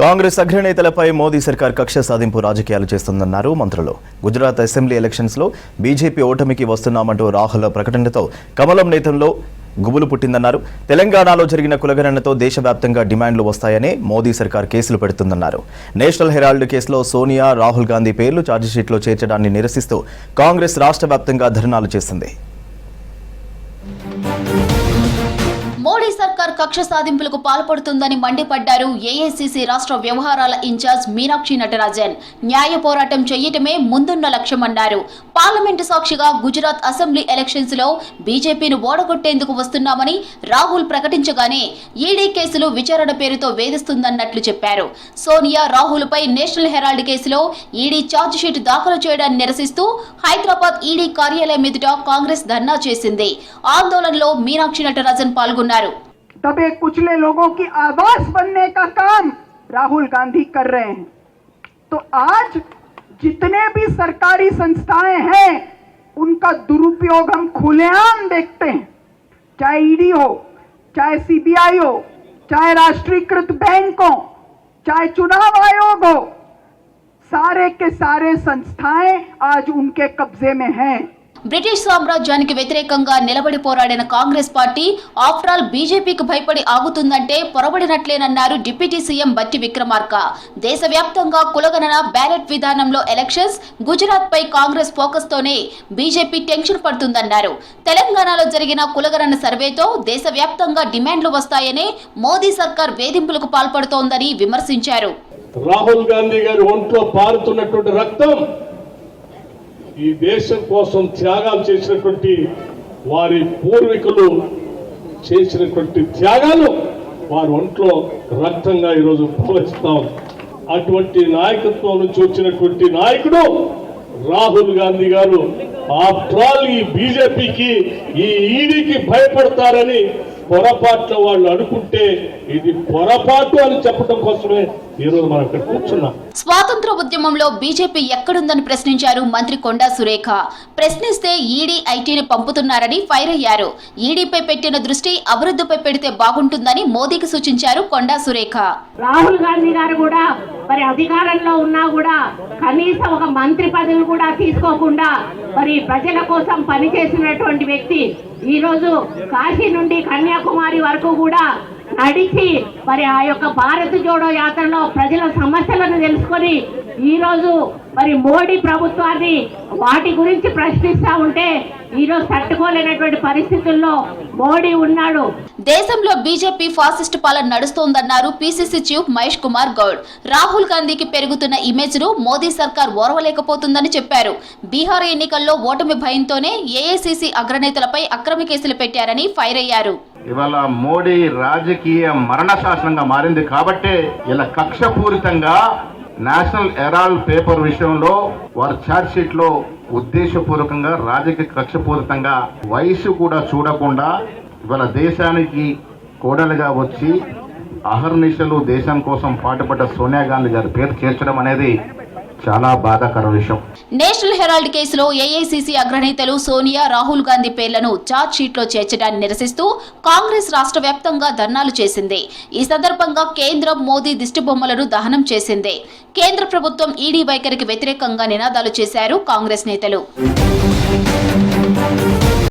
కాంగ్రెస్ అగ్రనేతలపై మోదీ సర్కార్ కక్ష సాధింపు రాజకీయాలు చేస్తుందన్నారు మంత్రులు. గుజరాత్ అసెంబ్లీ ఎలక్షన్స్ లో బీజేపీ ఓటమికి వస్తున్నామంటూ రాహుల్ ప్రకటనతో కమలం నేతల్లో గుబులు పుట్టిందన్నారు. తెలంగాణలో జరిగిన కులగణనతో దేశవ్యాప్తంగా డిమాండ్లు వస్తాయని మోదీ సర్కార్ కేసులు పెడుతుందన్నారు. నేషనల్ హెరాల్డ్ కేసులో సోనియా, రాహుల్ గాంధీ పేర్లు ఛార్జిషీట్లో చేర్చడాన్ని నిరసిస్తూ కాంగ్రెస్ రాష్ట్ర వ్యాప్తంగా ధర్నాలు చేసింది. మోడీ సర్కార్ కక్ష సాధింపులకు పాల్పడుతుందని మండిపడ్డారు ఏఐసీసీ రాష్ట్ర వ్యవహారాల ఇన్ఛార్జ్ మీనాక్షి నటరాజన్. న్యాయ పోరాటం చేయటమే ముందున్న లక్ష్యమన్నారు. పార్లమెంటు సాక్షిగా గుజరాత్ అసెంబ్లీ ఎలక్షన్స్ లో బీజేపీని ఓడగొట్టేందుకు వస్తున్నామని రాహుల్ ప్రకటించగానే ఈడీ కేసులు విచారణ పేరుతో వేధిస్తుందన్నట్లు చెప్పారు. సోనియా, రాహుల్ పై నేషనల్ హెరాల్డ్ కేసులో ఈడీ ఛార్జిషీట్ దాఖలు చేయడాన్ని నిరసిస్తూ హైదరాబాద్ ఈడీ కార్యాలయం ఎదుట కాంగ్రెస్ ధర్నా చేసింది. ఆందోళనలో మీనాక్షి నటరాజన్ పాల్గొన్నారు. दबे कुचले लोगों की आवाज बनने का काम राहुल गांधी कर रहे हैं। तो आज जितने भी सरकारी संस्थाएं हैं उनका दुरुपयोग हम खुलेआम देखते हैं, चाहे ईडी हो, चाहे सीबीआई हो, चाहे राष्ट्रीयकृत बैंक हो, चाहे चुनाव आयोग हो, सारे के सारे संस्थाएं आज उनके कब्जे में हैं। బ్రిటిష్ సామ్రాజ్యానికి వ్యతిరేకంగా నిలబడి పోరాడిన కాంగ్రెస్ పార్టీ ఆఫ్టర్ ఆల్ బీజేపీకి భయపడి ఆగుతుందంటే పొరబడినట్లేనన్నారు డిప్యూటీ సీఎం బట్టి విక్రమార్క. దేశవ్యాప్తంగా కులగణన, బ్యాలెట్ విధానంలో ఎలక్షన్స్, గుజరాత్ పై కాంగ్రెస్ ఫోకస్ తోనే బీజేపీ టెన్షన్ పడుతుందన్నారు. తెలంగాణలో జరిగిన కులగణన సర్వేతో దేశవ్యాప్తంగా డిమాండ్లు వస్తాయని మోదీ సర్కార్ వేధింపులకు పాల్పడుతోందని విమర్శించారు. రాహుల్ గాంధీ గారి ఒంట్లో పారుతున్నటువంటి రక్తం ఈ దేశం కోసం త్యాగాలు చేసినటువంటి వారి పూర్వీకులు చేసినటువంటి త్యాగాలు వారి ఒంట్లో రక్తంగా ఈరోజు ప్రవహిస్తాం. అటువంటి నాయకత్వం నుంచి వచ్చినటువంటి నాయకుడు రాహుల్ గాంధీ గారు ఆఫ్టర్ ఆల్ ఈ బీజేపీకి, ఈ ఈడీకి భయపడతారని పొరపాట్లు వాళ్ళు అనుకుంటే ఇది పొరపాటు అని చెప్పడం కోసమే ఈరోజు మనం ఇక్కడ కూర్చున్నాం. స్వాతంత్ర ఉద్యమంలో బీజేపీ ఎక్కడుందని ప్రశ్నించారు మంత్రి కొండా సురేఖ. ప్రశ్నిస్తే ఈడీ, ఐటీని పంపుతున్నారని ఫైర్ అయ్యారు. ఈడీపై పెట్టిన దృష్టి అభివృద్ధిపై పెడితే బాగుంటుందని మోదీకి సూచించారు కొండా సురేఖ. రాహుల్ గాంధీ గారు కూడా మరి అధికారంలో ఉన్నా కూడా కనీసం ఒక మంత్రి పదవి కూడా తీసుకోకుండా మరి ప్రజల కోసం పనిచేసినటువంటి వ్యక్తి ఈ రోజు కాశీ నుండి కన్యాకుమారి వరకు కూడా నడిచి మరి ఆ యొక్క భారత్ జోడో యాత్రలో ప్రజల సమస్యలను తెలుసుకొని ఈ రోజు మరి మోడీ ప్రభుత్వాన్ని వాటి గురించి ప్రశ్నిస్తా ఉంటే ఈ రోజు తట్టుకోలేనటువంటి పరిస్థితుల్లో మోడీ ఉన్నాడు. దేశంలో బీజేపీ ఫాసిస్ట్ పాలన నడుస్తోందన్నారు పీసీసీ చీఫ్ మహేష్ కుమార్ గౌడ్. రాహుల్ గాంధీకి పెరుగుతున్న ఇమేజ్ ను మోదీ సర్కార్ ఓర్వలేకపోతుందని చెప్పారు. బీహార్ ఎన్నికల్లో ఓటమి భయంతోనే ఏఐసీసీ అగ్రనేతలపై అక్రమ కేసులు పెట్టారని ఫైర్ అయ్యారు. ఇవాళ మోడీ రాజకీయ మరణ శాసనంగా మారింది కాబట్టే ఇలా కక్షపూరితంగా నేషనల్ హెరాల్డ్ పేపర్ విషయంలో వారి ఛార్జ్ షీట్ లో ఉద్దేశపూర్వకంగా రాజకీయ కక్షపూరితంగా వయసు కూడా చూడకుండా ఇవాళ దేశానికి కోడలుగా వచ్చి అహర్నిశలు దేశం కోసం పాటుపడ్డ సోనియా గాంధీ గారి పేరు చేర్చడం అనేది చాలా బాధాకర విషయం. నేషనల్ హెరాల్డ్ కేసులో ఏఐసీసీ అగ్రనేతలు సోనియా, రాహుల్ గాంధీ పేర్లను ఛార్జ్ షీట్ లో చేర్చడాన్ని నిరసిస్తూ కాంగ్రెస్ రాష్ట్ర వ్యాప్తంగా ధర్నాలు చేసింది. ఈ సందర్భంగా కేంద్రం మోదీ దిష్టిబొమ్మలను దహనం చేసింది. కేంద్ర ప్రభుత్వం ఈడీ వైఖరికి వ్యతిరేకంగా నినాదాలు చేశారు కాంగ్రెస్ నేతలు.